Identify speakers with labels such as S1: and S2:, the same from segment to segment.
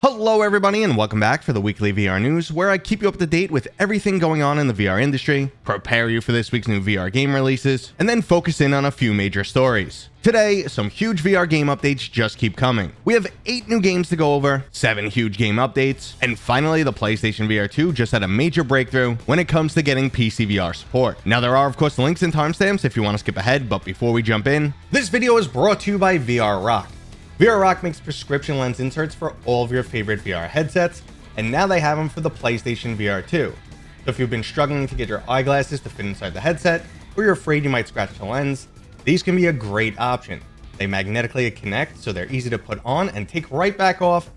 S1: Hello everybody and welcome back for the weekly VR news, where I keep you up to date with everything going on in the VR industry, prepare you for this week's new VR game releases, and then focus in on a few major stories. Today, some huge VR game updates just keep coming. We have 8 new games to go over, 7 huge game updates, and finally the PlayStation VR 2 just had a major breakthrough when it comes to getting PCVR support. Now there are of course links and timestamps if you want to skip ahead, but before we jump in, this video is brought to you by VRchat. VRchat makes prescription lens inserts for all of your favorite VR headsets, and now they have them for the PlayStation VR 2. So if you've been struggling to get your eyeglasses to fit inside the headset, or you're afraid you might scratch the lens, these can be a great option. They magnetically connect, so they're easy to put on and take right back off.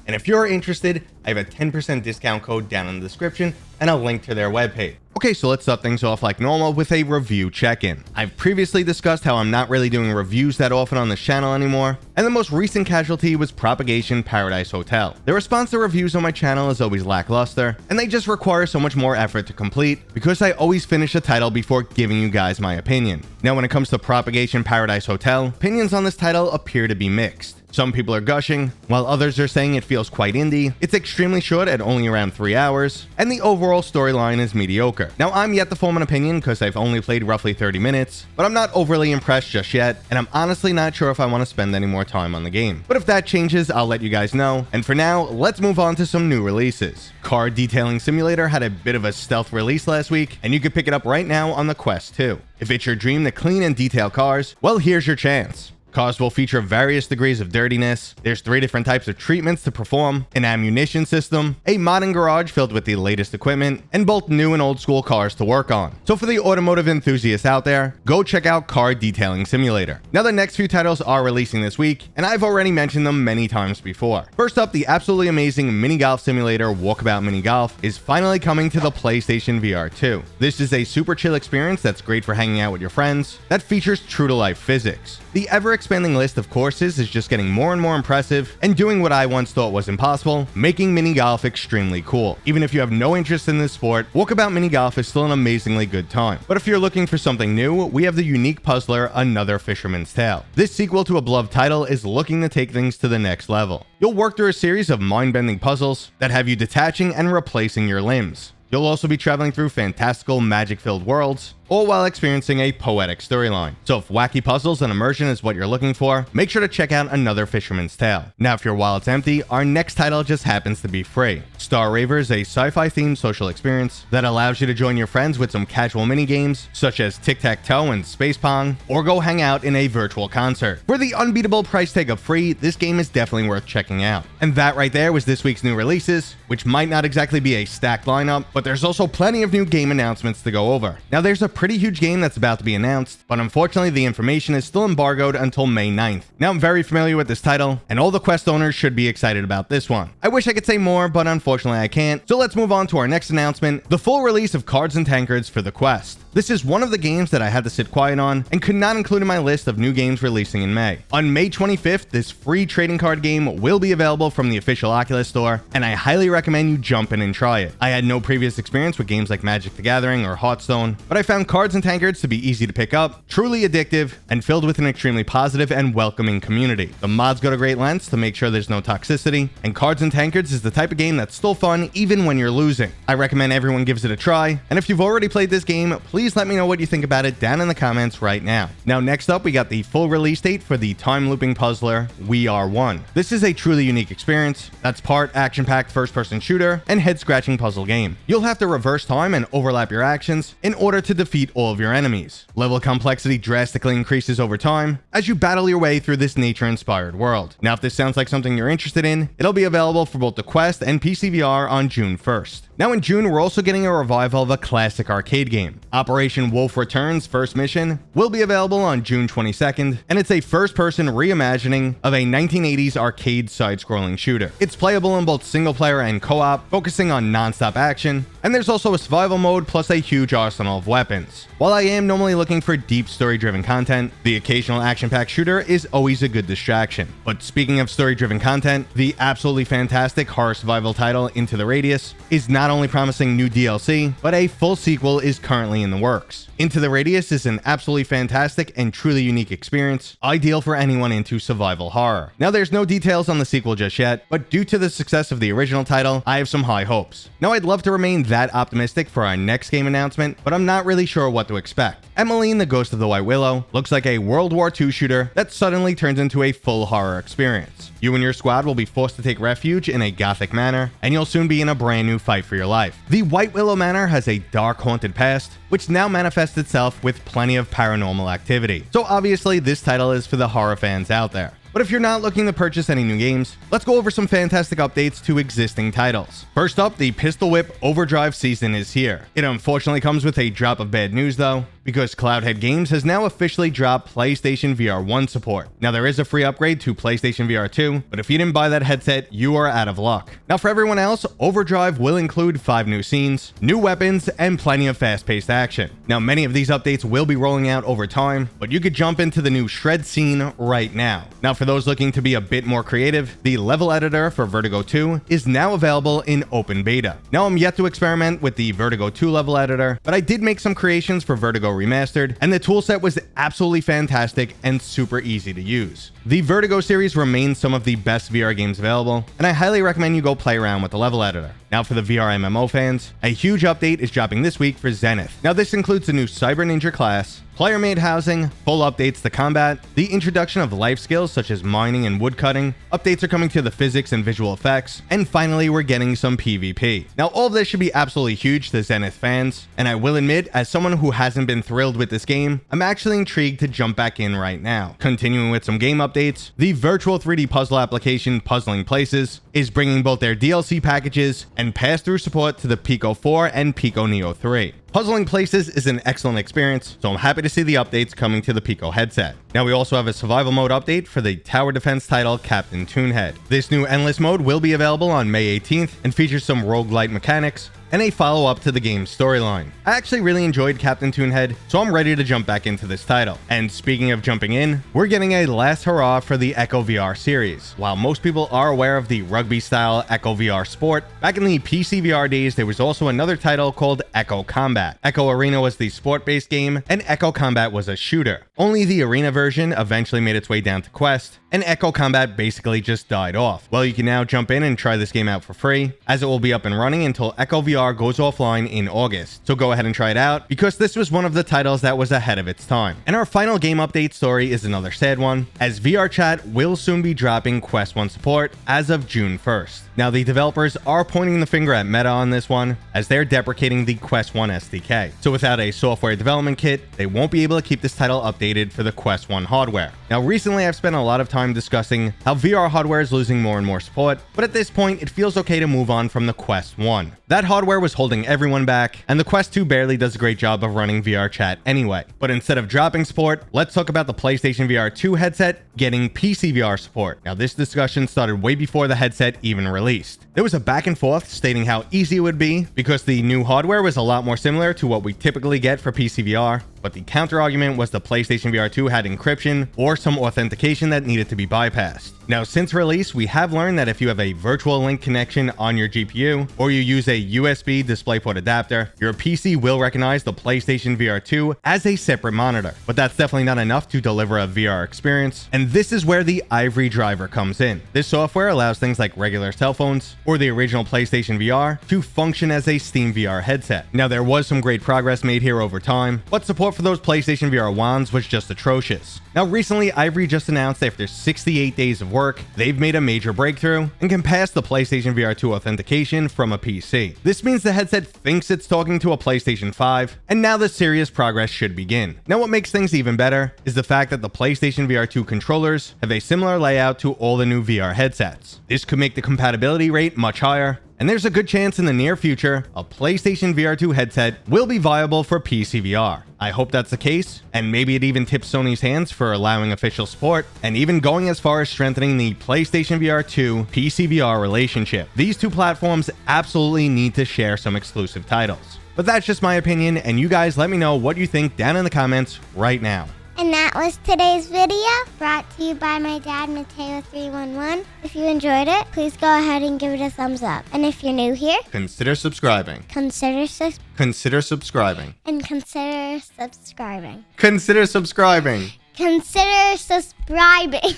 S1: And if you're interested, I have a 10% discount code down in the description and a link to their webpage. Okay, so let's start things off like normal with a review check-in. I've previously discussed how I'm not really doing reviews that often on this channel anymore, and the most recent casualty was Propagation Paradise Hotel. The response to reviews on my channel is always lackluster, and they just require so much more effort to complete because I always finish a title before giving you guys my opinion. Now when it comes to Propagation Paradise Hotel, opinions on this title appear to be mixed. Some people are gushing, while others are saying it feels quite indie, it's extremely short at only around 3 hours, and the overall storyline is mediocre. Now I'm yet to form an opinion because I've only played roughly 30 minutes, but I'm not overly impressed just yet, and I'm honestly not sure if I want to spend any more time on the game. But if that changes, I'll let you guys know, and for now, let's move on to some new releases. Car Detailing Simulator had a bit of a stealth release last week, and you can pick it up right now on the Quest 2. If it's your dream to clean and detail cars, well here's your chance. Cars will feature various degrees of dirtiness, there's 3 different types of treatments to perform, an ammunition system, a modding garage filled with the latest equipment, and both new and old school cars to work on. So for the automotive enthusiasts out there, go check out Car Detailing Simulator. Now the next few titles are releasing this week, and I've already mentioned them many times before. First up, the absolutely amazing mini golf simulator Walkabout Mini Golf is finally coming to the PlayStation VR 2. This is a super chill experience that's great for hanging out with your friends, that features true-to-life physics. The ever-expanding list of courses is just getting more and more impressive and doing what I once thought was impossible, making mini golf extremely cool. Even if you have no interest in this sport, Walkabout Mini Golf is still an amazingly good time. But if you're looking for something new, we have the unique puzzler Another Fisherman's Tale. This sequel to a beloved title is looking to take things to the next level. You'll work through a series of mind-bending puzzles that have you detaching and replacing your limbs. You'll also be traveling through fantastical, magic-filled worlds, all while experiencing a poetic storyline. So if wacky puzzles and immersion is what you're looking for, make sure to check out Another Fisherman's Tale. Now if your wallet's empty, our next title just happens to be free. Starraver is a sci-fi themed social experience that allows you to join your friends with some casual mini games such as tic-tac-toe and space pong, or go hang out in a virtual concert. For the unbeatable price tag of free, this game is definitely worth checking out. And that right there was this week's new releases, which might not exactly be a stacked lineup, but there's also plenty of new game announcements to go over. Now there's a pretty huge game that's about to be announced, but unfortunately the information is still embargoed until May 9th. Now I'm very familiar with this title, and all the Quest owners should be excited about this one. I wish I could say more, but unfortunately I can't, so let's move on to our next announcement, the full release of Cards and Tankards for the Quest. This is one of the games that I had to sit quiet on and could not include in my list of new games releasing in May. On May 25th, this free trading card game will be available from the official Oculus store, and I highly recommend you jump in and try it. I had no previous experience with games like Magic the Gathering or Hearthstone, but I found Cards and Tankards to be easy to pick up, truly addictive, and filled with an extremely positive and welcoming community. The mods go to great lengths to make sure there's no toxicity, and Cards and Tankards is the type of game that's still fun even when you're losing. I recommend everyone gives it a try, and if you've already played this game, please let me know what you think about it down in the comments right now. Now next up, we got the full release date for the time-looping puzzler We Are One. This is a truly unique experience that's part action-packed first-person shooter and head-scratching puzzle game. You'll have to reverse time and overlap your actions in order to defeat all of your enemies. Level complexity drastically increases over time as you battle your way through this nature-inspired world. Now if this sounds like something you're interested in, it'll be available for both the Quest and PCVR on June 1st. Now in June, we're also getting a revival of a classic arcade game. Operation Wolf Returns First Mission will be available on June 22nd, and it's a first-person reimagining of a 1980s arcade side-scrolling shooter. It's playable in both single-player and co-op, focusing on non-stop action, and there's also a survival mode plus a huge arsenal of weapons. While I am normally looking for deep story-driven content, the occasional action-packed shooter is always a good distraction. But speaking of story-driven content, the absolutely fantastic horror survival title Into the Radius is not only promising new DLC, but a full sequel is currently in the works. Into the Radius is an absolutely fantastic and truly unique experience, ideal for anyone into survival horror. Now, there's no details on the sequel just yet, but due to the success of the original title, I have some high hopes. Now, I'd love to remain that optimistic for our next game announcement, but I'm not really sure what to expect. Emiline, the Ghost of the White Willow, looks like a World War II shooter that suddenly turns into a full horror experience. You and your squad will be forced to take refuge in a gothic manor, and you'll soon be in a brand new fight for your life. The White Willow Manor has a dark, haunted past, which now manifests itself with plenty of paranormal activity. So obviously, this title is for the horror fans out there. But if you're not looking to purchase any new games, let's go over some fantastic updates to existing titles. First up, the Pistol Whip Overdrive season is here. It unfortunately comes with a drop of bad news though, because Cloudhead Games has now officially dropped PlayStation VR 1 support. Now, there is a free upgrade to PlayStation VR 2, but if you didn't buy that headset, you are out of luck. Now, for everyone else, Overdrive will include 5 new scenes, new weapons, and plenty of fast-paced action. Now, many of these updates will be rolling out over time, but you could jump into the new Shred scene right now. Now, for those looking to be a bit more creative, the level editor for Vertigo 2 is now available in open beta. Now, I'm yet to experiment with the Vertigo 2 level editor, but I did make some creations for Vertigo Remastered, and the toolset was absolutely fantastic and super easy to use. The Vertigo series remains some of the best VR games available, and I highly recommend you go play around with the level editor. Now, for the VR MMO fans, a huge update is dropping this week for Zenith. Now, this includes a new Cyber Ninja class, player-made housing, full updates to combat, the introduction of life skills such as mining and woodcutting, updates are coming to the physics and visual effects, and finally, we're getting some PvP. Now, all of this should be absolutely huge to Zenith fans, and I will admit, as someone who hasn't been thrilled with this game, I'm actually intrigued to jump back in right now. Continuing with some game updates, the virtual 3D puzzle application Puzzling Places is bringing both their DLC packages and pass-through support to the Pico 4 and Pico Neo 3. Puzzling Places is an excellent experience, so I'm happy to see the updates coming to the Pico headset. Now, we also have a survival mode update for the tower defense title Captain Toonhead. This new endless mode will be available on May 18th and features some roguelite mechanics and a follow-up to the game's storyline. I actually really enjoyed Captain Toonhead, so I'm ready to jump back into this title. And speaking of jumping in, we're getting a last hurrah for the Echo VR series. While most people are aware of the rugby-style Echo VR sport, back in the PCVR days, there was also another title called Echo Combat. Echo Arena was the sport-based game, and Echo Combat was a shooter. Only the Arena version eventually made its way down to Quest, and Echo Combat basically just died off. Well, you can now jump in and try this game out for free, as it will be up and running until Echo VR goes offline in August. So go ahead and try it out, because this was one of the titles that was ahead of its time. And our final game update story is another sad one, as VRchat will soon be dropping Quest 1 support as of June 1st. Now, the developers are pointing the finger at Meta on this one, as they're deprecating the Quest 1 SDK. So without a software development kit, they won't be able to keep this title updated for the Quest 1 hardware. Now, recently I've spent a lot of time discussing how VR hardware is losing more and more support, but at this point, it feels okay to move on from the Quest 1. That hardware was holding everyone back, and the Quest 2 barely does a great job of running VRchat anyway. But instead of dropping support, let's talk about the PlayStation VR 2 headset getting PCVR support. Now, this discussion started way before the headset even released. There was a back and forth stating how easy it would be because the new hardware was a lot more similar to what we typically get for PCVR, but the counter argument was the PlayStation VR 2 had encryption or some authentication that needed to be bypassed. Now, since release, we have learned that if you have a virtual link connection on your GPU, or you use a USB DisplayPort adapter, your PC will recognize the PlayStation VR 2 as a separate monitor. But that's definitely not enough to deliver a VR experience, and this is where the iVRy driver comes in. This software allows things like regular cell phones, or the original PlayStation VR, to function as a SteamVR headset. Now, there was some great progress made here over time, but support for those PlayStation VR wands was just atrocious. Now, recently, iVRy just announced after 68 days of work, they've made a major breakthrough and can pass the PlayStation VR 2 authentication from a PC. This means the headset thinks it's talking to a PlayStation 5, and now the serious progress should begin. Now, what makes things even better is the fact that the PlayStation VR 2 controllers have a similar layout to all the new VR headsets. This could make the compatibility rate much higher, And there's a good chance in the near future, a PlayStation VR 2 headset will be viable for PCVR. I hope that's the case, and maybe it even tips Sony's hands for allowing official support, and even going as far as strengthening the PlayStation VR 2 PCVR relationship. These two platforms absolutely need to share some exclusive titles. But that's just my opinion, and you guys let me know what you think down in the comments right now.
S2: And that was today's video, brought to you by my dad, Mateo311. If you enjoyed it, please go ahead and give it a thumbs up. And if you're new here,
S1: consider subscribing.
S2: Consider subscribing.
S1: Consider subscribing.
S2: Consider subscribing.
S1: Consider subscribing.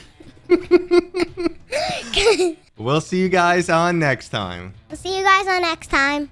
S1: We'll see you guys on next time.
S2: We'll see you guys on next time.